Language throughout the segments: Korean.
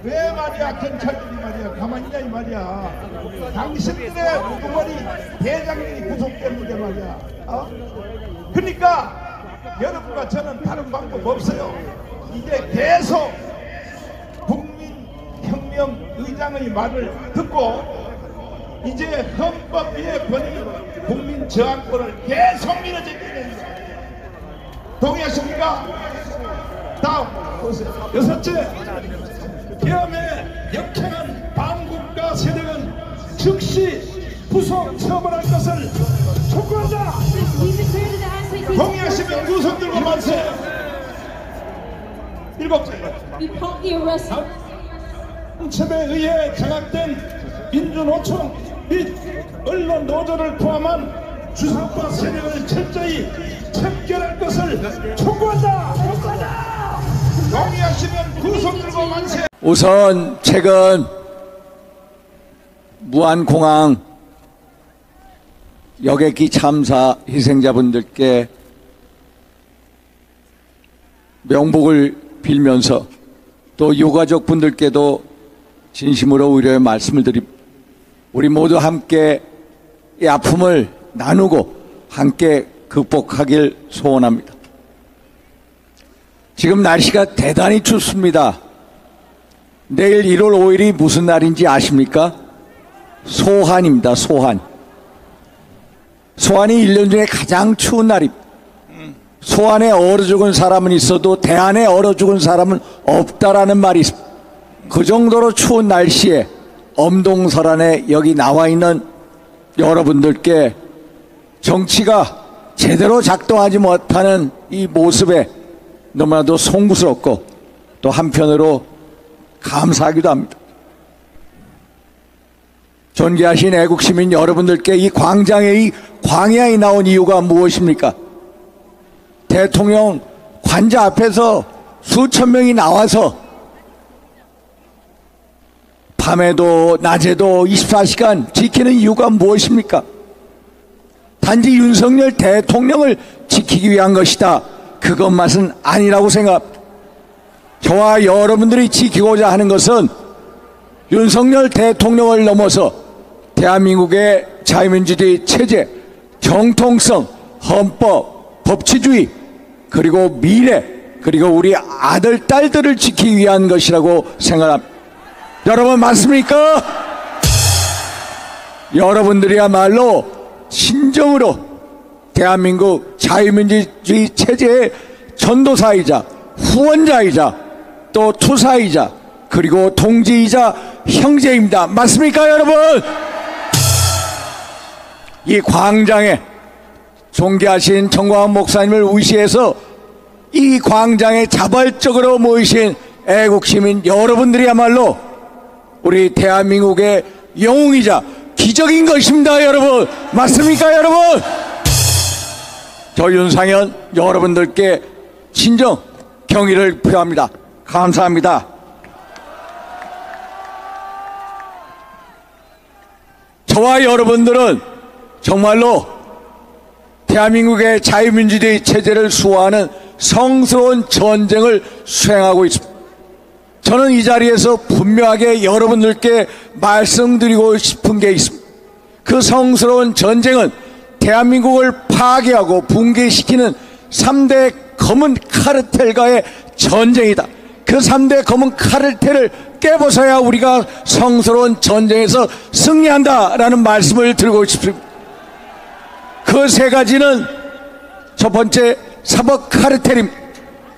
왜 말이야 경찰들이 말이야 가만히 있냐 이 말이야. 당신들의 우두머리 대장님이 구속됐는데 말이야. 그러니까 여러분과 저는 다른 방법 없어요. 이제 계속 국민혁명의장의 말을 듣고 이제 헌법위의 권위 국민 저항권을 계속 밀어제기해야 됩니다. 동의하십니까? 다음 보세요. 여섯째, 계엄의 역행한 반국가 세력은 즉시 구속 처벌할 것을 촉구한다. 동의하시면 두 손 들고 만세. 일곱째, 방첩에 의해 장악된 민주노총 및 언론 노조를 포함한 주사파 세력을 철저히 척결할 것을 촉구한다. 동의하시면 두 손 들고 만세. 우선 최근 무안공항 여객기 참사 희생자분들께 명복을 빌면서 또 유가족분들께도 진심으로 위로의 말씀을 드립니다. 우리 모두 함께 이 아픔을 나누고 함께 극복하길 소원합니다. 지금 날씨가 대단히 춥습니다. 내일 1월 5일이 무슨 날인지 아십니까? 소환입니다. 소환이 1년 중에 가장 추운 날입니다. 소환에 얼어 죽은 사람은 있어도 대안에 얼어 죽은 사람은 없다라는 말이 있습니다. 그 정도로 추운 날씨에 엄동설안에 여기 나와 있는 여러분들께 정치가 제대로 작동하지 못하는 이 모습에 너무나도 송구스럽고 또 한편으로 감사하기도 합니다. 존귀하신 애국시민 여러분들께 이 광장에 이 광야에 나온 이유가 무엇입니까? 대통령 관저 앞에서 수천 명이 나와서 밤에도 낮에도 24시간 지키는 이유가 무엇입니까? 단지 윤석열 대통령을 지키기 위한 것이다. 그것만은 아니라고 생각합니다. 저와 여러분들이 지키고자 하는 것은 윤석열 대통령을 넘어서 대한민국의 자유민주주의 체제, 정통성, 헌법, 법치주의, 그리고 미래, 그리고 우리 아들, 딸들을 지키기 위한 것이라고 생각합니다. 여러분 맞습니까? 여러분들이야말로 진정으로 대한민국 자유민주주의 체제의 전도사이자 후원자이자 또 투사이자 그리고 동지이자 형제입니다. 맞습니까 여러분? 이 광장에 존귀하신 정광훈 목사님을 위시해서 이 광장에 자발적으로 모이신 애국시민 여러분들이야말로 우리 대한민국의 영웅이자 기적인 것입니다 여러분. 맞습니까 여러분? 저 윤상현 여러분들께 진정 경의를 표합니다. 감사합니다. 저와 여러분들은 정말로 대한민국의 자유민주주의 체제를 수호하는 성스러운 전쟁을 수행하고 있습니다. 저는 이 자리에서 분명하게 여러분들께 말씀드리고 싶은 게 있습니다. 그 성스러운 전쟁은 대한민국을 파괴하고 붕괴시키는 3대 검은 카르텔과의 전쟁이다. 그 3대 검은 카르텔을 깨부숴야 우리가 성스러운 전쟁에서 승리한다라는 말씀을 드리고 싶습니다. 그 세 가지는 첫 번째 사법 카르텔입니다.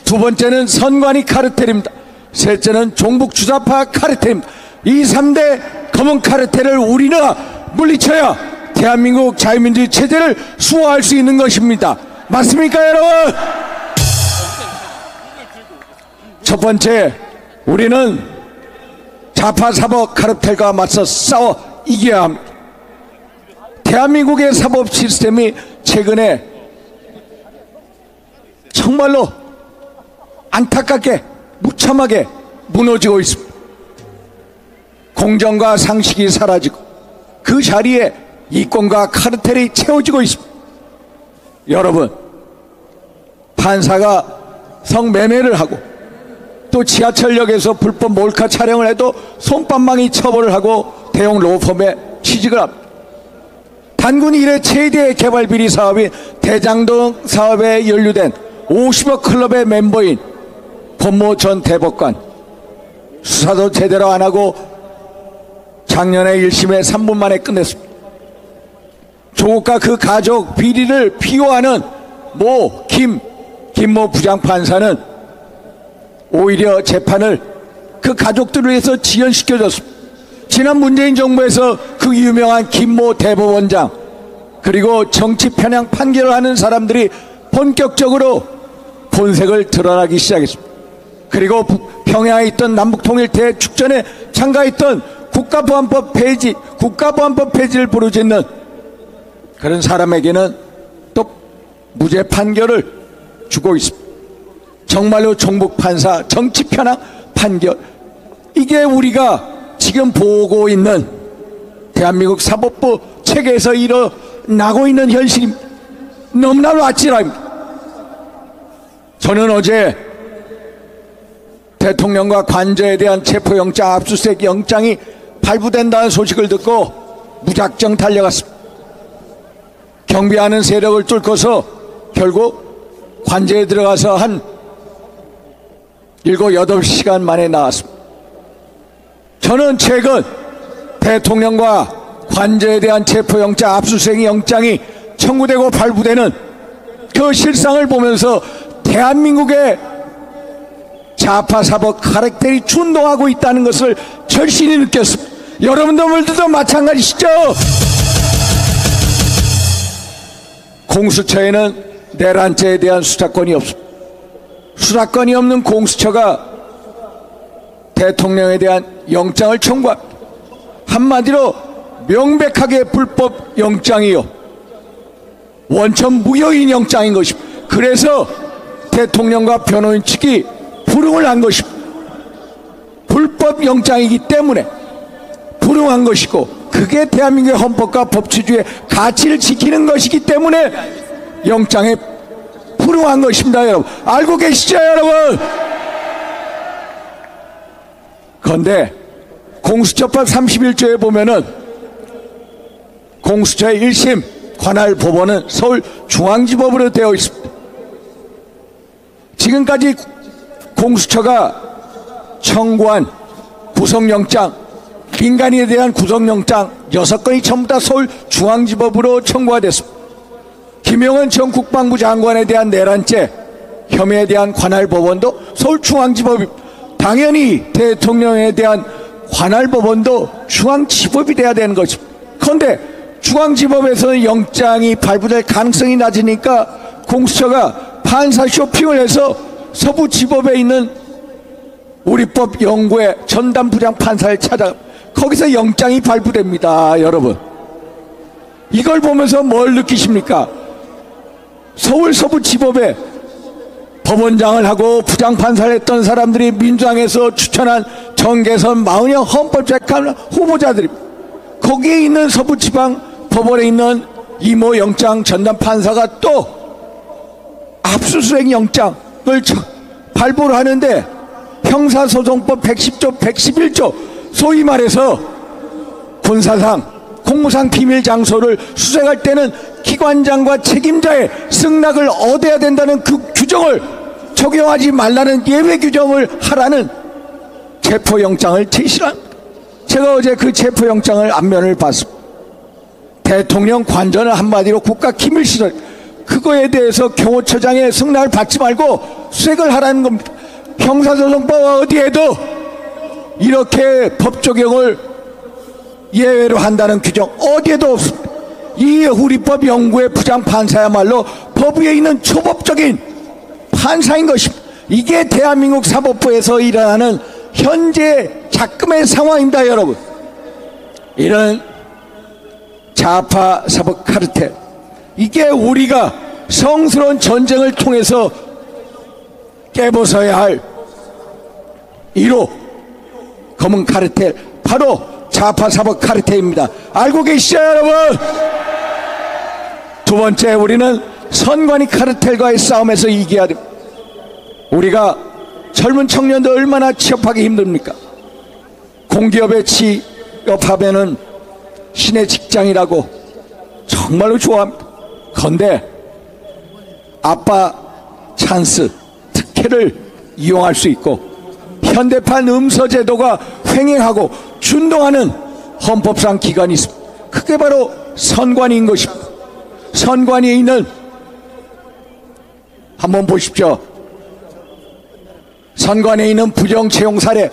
두 번째는 선관위 카르텔입니다. 셋째는 종북 주사파 카르텔입니다. 이 3대 검은 카르텔을 우리가 물리쳐야 대한민국 자유민주주의 체제를 수호할 수 있는 것입니다. 맞습니까 여러분? 첫 번째, 우리는 좌파 사법 카르텔과 맞서 싸워 이겨야 합니다. 대한민국의 사법 시스템이 최근에 정말로 안타깝게 무참하게 무너지고 있습니다. 공정과 상식이 사라지고 그 자리에 이권과 카르텔이 채워지고 있습니다. 여러분, 판사가 성매매를 하고 또 지하철역에서 불법 몰카 촬영을 해도 솜방망이 처벌을 하고 대형 로펌에 취직을 합니다. 단군 이래 최대의 개발 비리 사업인 대장동 사업에 연루된 50억 클럽의 멤버인 권모 전 대법관, 수사도 제대로 안 하고 작년에 1심에 3분 만에 끝냈습니다. 조국과 그 가족 비리를 피호하는 김모 부장판사는 오히려 재판을 그 가족들을 위해서 지연시켜줬습니다. 지난 문재인 정부에서 그 유명한 김모 대법원장 그리고 정치 편향 판결을 하는 사람들이 본격적으로 본색을 드러나기 시작했습니다. 그리고 평양에 있던 남북통일대회 축전에 참가했던 국가보안법 폐지를 부르짖는 그런 사람에게는 또 무죄 판결을 주고 있습니다. 정말로 종북 판사 정치 편향 판결, 이게 우리가 지금 보고 있는 대한민국 사법부 체계에서 일어나고 있는 현실입니다. 너무나도 아찔합니다. 저는 어제 대통령과 관저에 대한 체포영장 압수수색 영장이 발부된다는 소식을 듣고 무작정 달려갔습니다. 경비하는 세력을 뚫고서 결국 관저에 들어가서 한 7, 8시간 만에 나왔습니다. 저는 최근 대통령과 관저에 대한 체포영장 압수수색 영장이 청구되고 발부되는 그 실상을 보면서 대한민국의 좌파 사법 카르텔이 준동하고 있다는 것을 절실히 느꼈습니다. 여러분들도 마찬가지시죠? 공수처에는 내란죄에 대한 수사권이 없습니다. 수사권이 없는 공수처가 대통령에 대한 영장을 청구합니다. 한마디로 명백하게 불법 영장이요, 원천 무효인 영장인 것입니다. 그래서 대통령과 변호인 측이 불응을 한 것입니다. 불법 영장이기 때문에 불응한 것이고, 그게 대한민국의 헌법과 법치주의의 가치를 지키는 것이기 때문에 영장에 불응한 것입니다. 여러분 알고 계시죠? 여러분, 그런데 공수처법 31조에 보면은 공수처의 1심 관할 법원은 서울중앙지법으로 되어 있습니다. 지금까지 공수처가 청구한 구속영장, 민간인에 대한 구속영장 6건이 전부 다 서울중앙지법으로 청구가 됐습니다. 김영은 전 국방부 장관에 대한 내란죄 혐의에 대한 관할 법원도 서울중앙지법입니다. 당연히 대통령에 대한 관할 법원도 중앙지법이 돼야 되는 것입니다. 그런데 중앙지법에서는 영장이 발부될 가능성이 낮으니까 공수처가 판사 쇼핑을 해서 서부지법에 있는 우리법 연구회 전담 부장 판사를 찾아 거기서 영장이 발부됩니다. 여러분, 이걸 보면서 뭘 느끼십니까? 서울 서부지법에 법원장을 하고 부장판사를 했던 사람들이 민주당에서 추천한 정계선 40여 헌법재판 후보자들입니다. 거기에 있는 서부지방 법원에 있는 이모 영장 전담 판사가 또 압수수색 영장을 발부를 하는데 형사소송법 110조 111조 소위 말해서 군사상 공무상 비밀 장소를 수색할 때는 기관장과 책임자의 승낙을 얻어야 된다는 그 규정을 적용하지 말라는 예외 규정을 하라는 체포영장을 제시합니다. 제가 어제 그 체포영장을 안면을 봤습니다. 대통령 관저는 한마디로 국가기밀시설, 그거에 대해서 경호처장의 승낙을 받지 말고 수색을 하라는 겁니다. 형사소송법 어디에도 이렇게 법 적용을 예외로 한다는 규정 어디에도 없습니다. 이 우리법 연구의 부장판사야말로 법 위에 있는 초법적인 판사인 것입니다. 이게 대한민국 사법부에서 일어나는 현재 작금의 상황입니다. 여러분, 이런 좌파 사법 카르텔, 이게 우리가 성스러운 전쟁을 통해서 깨부숴야 할 1호 검은 카르텔, 바로 좌파 사법 카르텔입니다. 알고 계시죠, 여러분? 두 번째, 우리는 선관위 카르텔과의 싸움에서 이겨야 됩니다. 우리가 젊은 청년들 얼마나 취업하기 힘듭니까? 공기업에 취업하면은 신의 직장이라고 정말로 좋아합니다. 그런데 아빠 찬스 특혜를 이용할 수 있고 현대판 음서제도가 횡행하고 준동하는 헌법상 기관이 있습니다. 그게 바로 선관위인 것입니다. 선관위에 있는 한번 보십시오. 선관위에 있는 부정채용 사례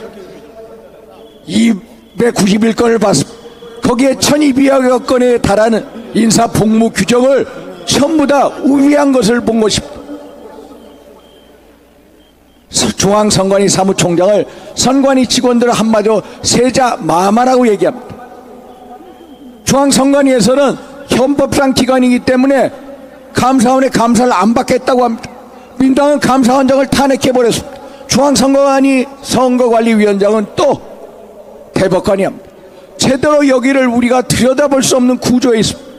291건을 봤습니다. 거기에 1200여 건에 달하는 인사복무 규정을 전부 다 우회한 것을 본 것입니다. 중앙선관위 사무총장을 선관위 직원들 한마디로 세자 마마라고 얘기합니다. 중앙선관위에서는 헌법상 기관이기 때문에 감사원의 감사를 안 받겠다고 합니다. 민당은 감사원장을 탄핵해버렸습니다. 중앙선관위 선거관리위원장은 또 대법관이 합니다. 제대로 여기를 우리가 들여다볼 수 없는 구조에 있습니다.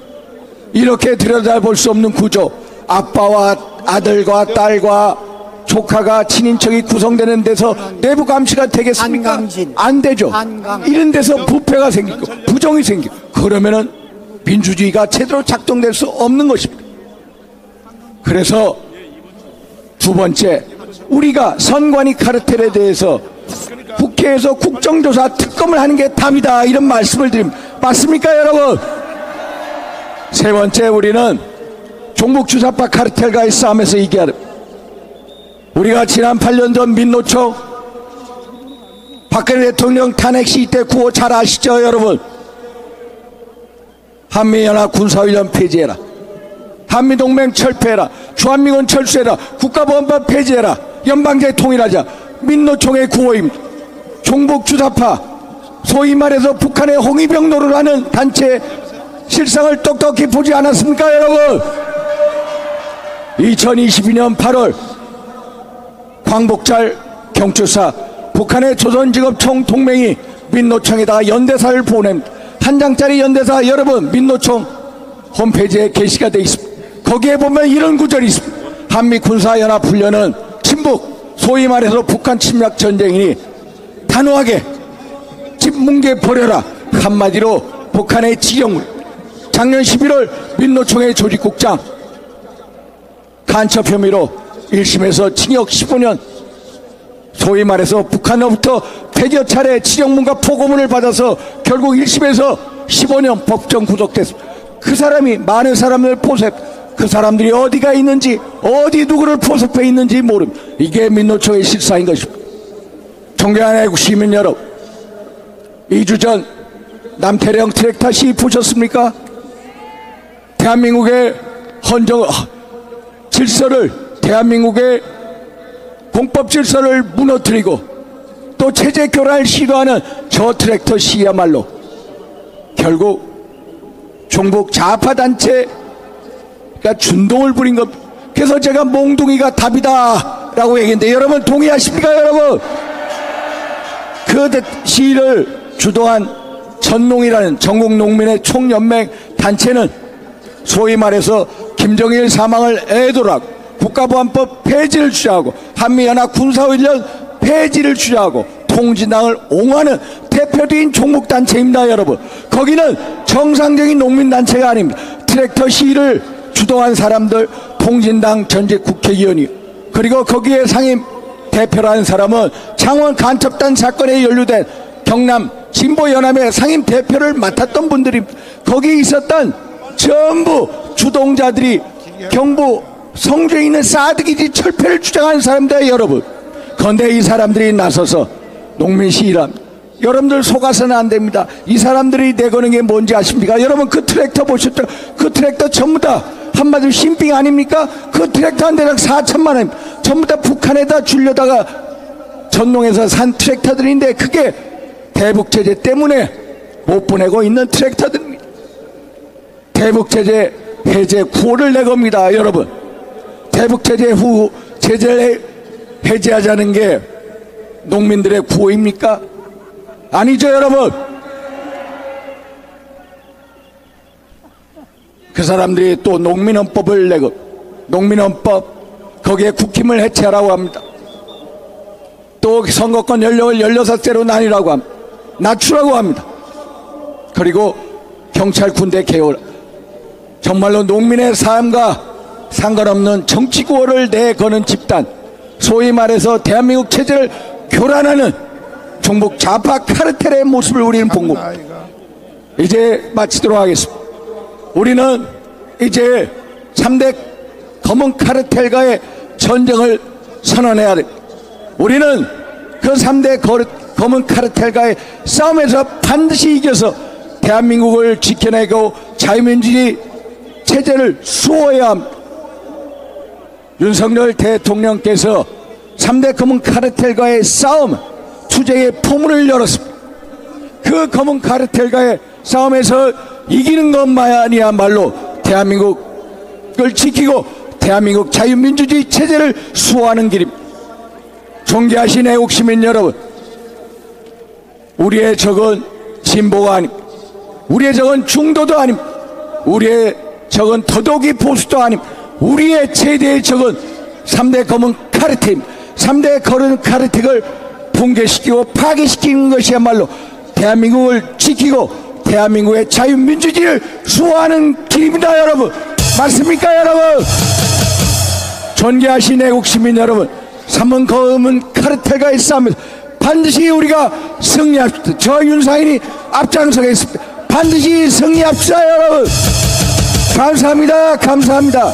이렇게 들여다볼 수 없는 구조, 아빠와 아들과 딸과 조카가 친인척이 구성되는 데서 내부 감시가 되겠습니까? 안 되죠. 이런 데서 부패가 생기고 부정이 생기고 그러면은 민주주의가 제대로 작동될 수 없는 것입니다. 그래서 두 번째, 우리가 선관위 카르텔에 대해서 국회에서 국정조사 특검을 하는 게 답이다, 이런 말씀을 드립니다. 맞습니까 여러분? 세 번째, 우리는 종북주사파 카르텔과의 싸움에서 이겨야 됩니다. 우리가 지난 8년 전 민노총 박근혜 대통령 탄핵 시기 때 구호 잘 아시죠 여러분? 한미연합 군사훈련 폐지해라, 한미동맹 철폐해라, 주한미군 철수해라, 국가보안법 폐지해라, 연방제 통일하자, 민노총의 구호입니다. 종북주사파, 소위 말해서 북한의 홍위병 노릇을 하는 단체 실상을 똑똑히 보지 않았습니까 여러분? 2022년 8월 광복절 경추사 북한의 조선직업총 동맹이 민노총에다가 연대사를 보냅니다. 한 장짜리 연대사 여러분 민노총 홈페이지에 게시가 되어 있습니다. 거기에 보면 이런 구절이 있습니다. 한미군사연합훈련은 침북, 소위 말해서 북한 침략 전쟁이니 단호하게 집 뭉개 버려라, 한마디로 북한의 지령물. 작년 11월 민노총의 조직국장 간첩 혐의로 1심에서 징역 15년, 소위 말해서 북한으로부터 100여 차례 지령문과 포고문을 받아서 결국 1심에서 15년 법정 구속됐습니다. 그 사람이 많은 사람을 포섭, 그 사람들이 어디가 있는지, 어디 누구를 포섭해 있는지 모릅니다. 이게 민노총의 실상인 것입니다. 존경하는 애국 시민 여러분, 2주 전 남태령 트랙터 시위 보셨습니까? 대한민국의 질서를, 대한민국의 공법 질서를 무너뜨리고 또 체제 교란을 시도하는 저 트랙터 시위야말로 결국 종북 좌파 단체가 준동을 부린 것. 그래서 제가 몽둥이가 답이다 라고 얘기했는데 여러분 동의하십니까 여러분? 그 시위를 주도한 전농이라는 전국농민의 총연맹 단체는 소위 말해서 김정일 사망을 애도하고 국가보안법 폐지를 주장하고 한미연합 군사훈련 폐지를 주장하고 통진당을 옹호하는 대표적인 종북단체입니다 여러분. 거기는 정상적인 농민단체가 아닙니다. 트랙터 시위를 주도한 사람들, 통진당 전직 국회의원이요, 그리고 거기에 상임 대표라는 사람은 창원 간첩단 사건에 연루된 경남 진보연합의 상임 대표를 맡았던 분들이, 거기 있었던 전부 주동자들이 경부 성주에 있는 사드기지 철폐를 주장하는 사람들 여러분. 그런데 이 사람들이 나서서 농민 시위랍니다. 여러분들 속아서는 안 됩니다. 이 사람들이 내거는 게 뭔지 아십니까? 여러분 그 트랙터 보셨죠? 그 트랙터 전부 다 한마디로 신빙 아닙니까? 그 트랙터 한 대당 4천만 원 전부 다 북한에다 주려다가 전농에서 산 트랙터들인데 그게 대북제재 때문에 못 보내고 있는 트랙터들입니다. 대북제재 해제 구호를 내겁니다 여러분. 대북제재 후 제재를 해제하자는 게 농민들의 구호입니까? 아니죠 여러분. 그 사람들이 또 농민헌법을 내고, 농민헌법 거기에 국힘을 해체하라고 합니다. 또 선거권 연령을 16세로 낮추라고 합니다. 그리고 경찰 군대 개혁, 정말로 농민의 삶과 상관없는 정치 구호를 내거는 집단, 소위 말해서 대한민국 체제를 교란하는 종북 좌파 카르텔의 모습을 우리는 본 겁니다. 이제 마치도록 하겠습니다. 우리는 이제 3대 검은 카르텔과의 전쟁을 선언해야 됩니다. 우리는 그 3대 검은 카르텔과의 싸움에서 반드시 이겨서 대한민국을 지켜내고 자유민주주의 체제를 수호해야 합니다. 윤석열 대통령께서 3대 검은 카르텔과의 싸움, 투쟁의 포문을 열었습니다. 그 검은 카르텔과의 싸움에서 이기는 것만이야말로 대한민국을 지키고 대한민국 자유민주주의 체제를 수호하는 길입니다. 존경하신 애국시민 여러분, 우리의 적은 진보가 아닙니다. 우리의 적은 중도도 아닙니다. 우리의 적은 더더욱이 보수도 아닙니다. 우리의 최대의 적은 3대 검은 카르텔입니다. 3대 검은 카르텔을 붕괴시키고 파괴시키는 것이야말로 대한민국을 지키고 대한민국의 자유민주주의를 수호하는 길입니다. 여러분, 맞습니까 여러분? 존경하신 애국시민 여러분, 3대 검은 카르텔과의 싸움에서 반드시 우리가 승리합시다. 저 윤상인이 앞장서겠습니다. 반드시 승리합시다 여러분. 감사합니다. 감사합니다.